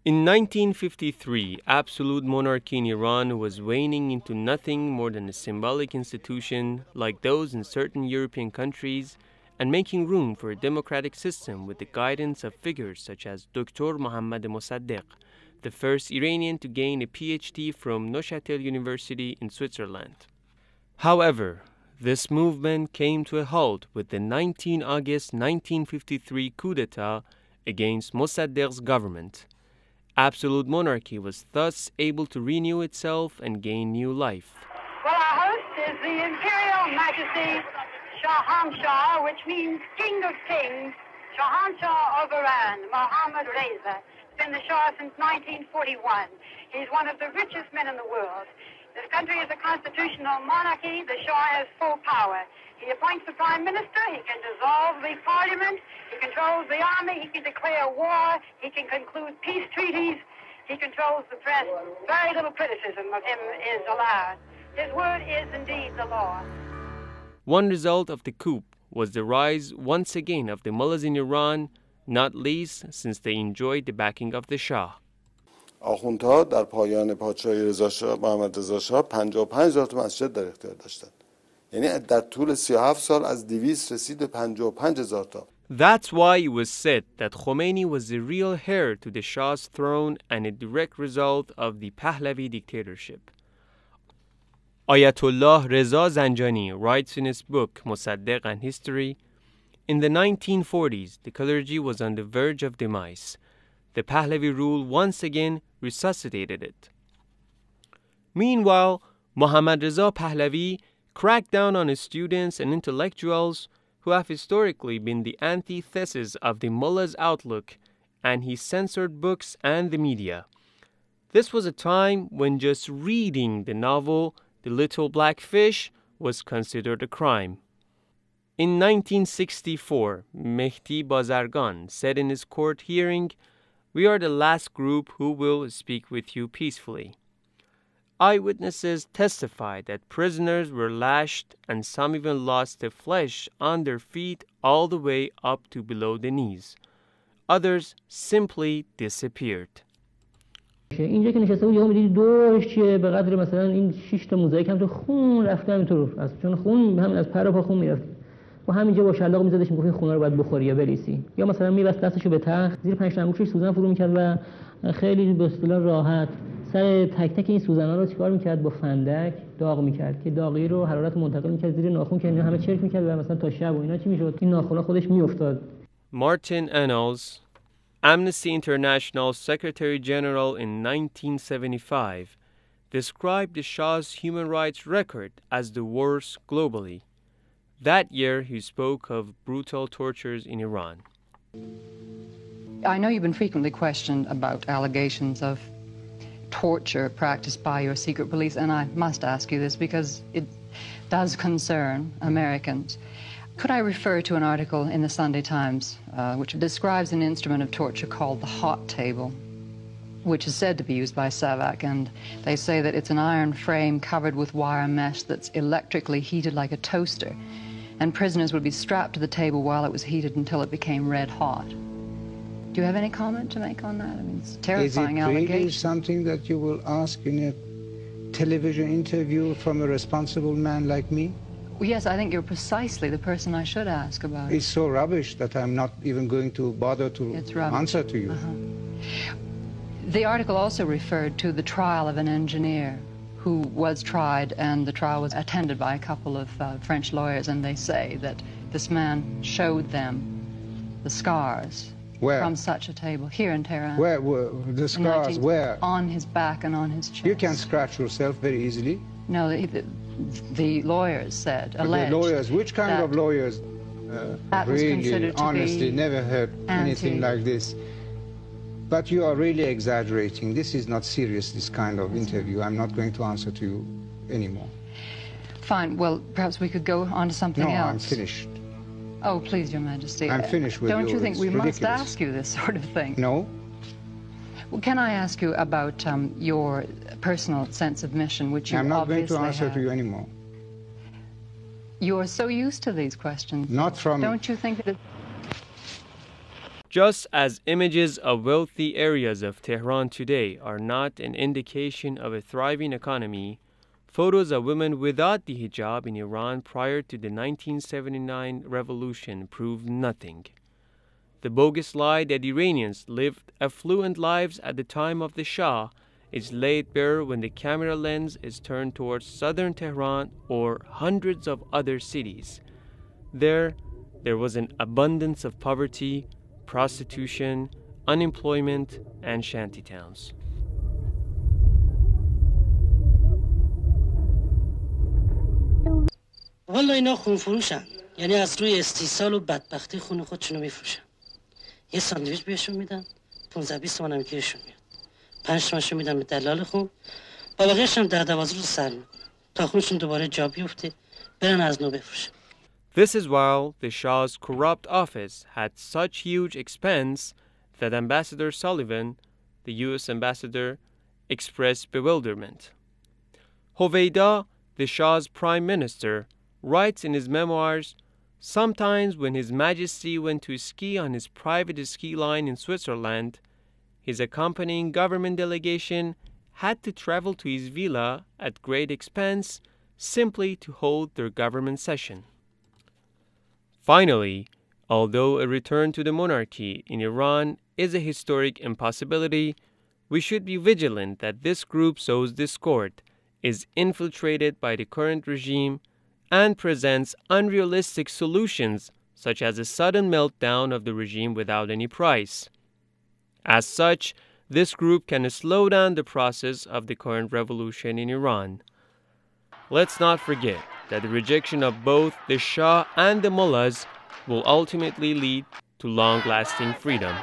In 1953, absolute monarchy in Iran was waning into nothing more than a symbolic institution like those in certain European countries and making room for a democratic system with the guidance of figures such as Dr. Mohammad Mossadegh, the first Iranian to gain a PhD from Neuchâtel University in Switzerland. However, this movement came to a halt with the 19 August 1953 coup d'etat against Mossadegh's government. Absolute monarchy was thus able to renew itself and gain new life. Well, our host is the Imperial Majesty Shahanshah, which means King of Kings, Shahanshah of Iran, Mohammad Reza. He's been the Shah since 1941. He's one of the richest men in the world. This country is a constitutional monarchy. The Shah has full power. He appoints the Prime Minister. He can dissolve the Parliament. He controls the army. He can declare war. He can conclude peace treaties. He controls the press. Very little criticism of him is allowed. His word is indeed the law. One result of the coup was the rise once again of the mullahs in Iran, not least since they enjoyed the backing of the Shah. آخوندها در پایان پادشاهی محمد رضا شاه 55,000 تا مسجد در اختیار داشتند. یعنی در طول 37 سال از 200 رسید به 55,000 تا. That's why it was said that Khomeini was the real heir to the Shah's throne and a direct result of the Pahlavi dictatorship. Ayatollah Reza Zanjani writes in his book Mossadegh and History, in the 1940s, the clergy was on the verge of demise. The Pahlavi rule once again resuscitated it. Meanwhile, Mohammad Reza Pahlavi cracked down on his students and intellectuals who have historically been the antithesis of the mullah's outlook, and he censored books and the media. This was a time when just reading the novel The Little Black Fish was considered a crime. In 1964, Mehdi Bazargan said in his court hearing, "We are the last group who will speak with you peacefully." Eyewitnesses testified that prisoners were lashed and some even lost the flesh on their feet all the way up to below the knees. Others simply disappeared. اینجا که نشسته بود یهو می‌دید دورش چیه به قدر مثلا این 6 تا موزاییک هم تو خون رفته همینطور از چون خون همین از پر و پا خون میرفت و همینجا با شلاق می‌زدش میگفت این خون رو باید بخوری یا بلیسی یا مثلا می‌بست دستشو به تخت زیر 5 تا انگشتش سوزن فرو می‌کرد و خیلی به اصطلاح راحت سر تک تک این سوزن‌ها رو چیکار می‌کرد با فندک داغ می‌کرد که داغی رو حرارت منتقل می‌کرد زیر ناخن که اینا همه چرک می‌کرد و مثلا تا شب و اینا چی می‌شد این ناخن‌ها خودش میافتاد. Martin Ennals, Amnesty International Secretary General in 1975, described the Shah's human rights record as the worst globally. That year, he spoke of brutal tortures in Iran. I know you've been frequently questioned about allegations of torture practiced by your secret police, and I must ask you this because it does concern Americans. Could I refer to an article in the Sunday Times which describes an instrument of torture called the hot table, which is said to be used by SAVAK, and they say that it's an iron frame covered with wire mesh that's electrically heated like a toaster, and prisoners would be strapped to the table while it was heated until it became red hot. Do you have any comment to make on that? I mean, it's terrifying allegation. Is it really something that you will ask in a television interview from a responsible man like me? Well, yes, I think you're precisely the person I should ask about it. It's so rubbish that I'm not even going to bother to answer to you. The article also referred to the trial of an engineer who was tried, and the trial was attended by a couple of French lawyers, and they say that this man showed them the scars from such a table here in Tehran. Where the scars? Where? On his back and on his chest. You can scratch yourself very easily. No, the lawyers said, alleged. The lawyers, which kind of lawyers? Really, honestly, never heard anything like this. But you are really exaggerating. This is not serious, this kind of interview. I'm not going to answer to you anymore. Fine. Well, perhaps we could go on to something else. No, I'm finished. Oh, please, Your Majesty. I'm finished with you. Don't you think we must ask you this sort of thing? No. Well, can I ask you about your personal sense of mission, which you obviously have? I'm not going to answer to you anymore. You are so used to these questions. Not from... Don't you think that... Just as images of wealthy areas of Tehran today are not an indication of a thriving economy, photos of women without the hijab in Iran prior to the 1979 revolution prove nothing. The bogus lie that Iranians lived affluent lives at the time of the Shah is laid bare when the camera lens is turned towards southern Tehran or hundreds of other cities. There was an abundance of poverty, prostitution, unemployment, and shantytowns. والا اینا خون فروشن، یعنی از روی استیصال و بدبختی خون خودشونو میفروشن. یه ساندویچ بهشون میدن 15-20 تومن هم گیرشون میاد، 5 تومنشو میدن به دلال خون، با بقیه‌اش هم 10-12 روز سر میکنن تا خونشون دوباره جا بیفته برن از نو بفروشن. This is while the Shah's corrupt office had such huge expense that Ambassador Sullivan, the U.S. ambassador, expressed bewilderment. Hoveyda, the Shah's prime minister, writes in his memoirs, sometimes when His Majesty went to ski on his private ski line in Switzerland, his accompanying government delegation had to travel to his villa at great expense simply to hold their government session. Finally, although a return to the monarchy in Iran is a historic impossibility, we should be vigilant that this group sows discord, is infiltrated by the current regime, and presents unrealistic solutions such as a sudden meltdown of the regime without any price. As such, this group can slow down the process of the current revolution in Iran. Let's not forget that the rejection of both the Shah and the mullahs will ultimately lead to long-lasting freedom.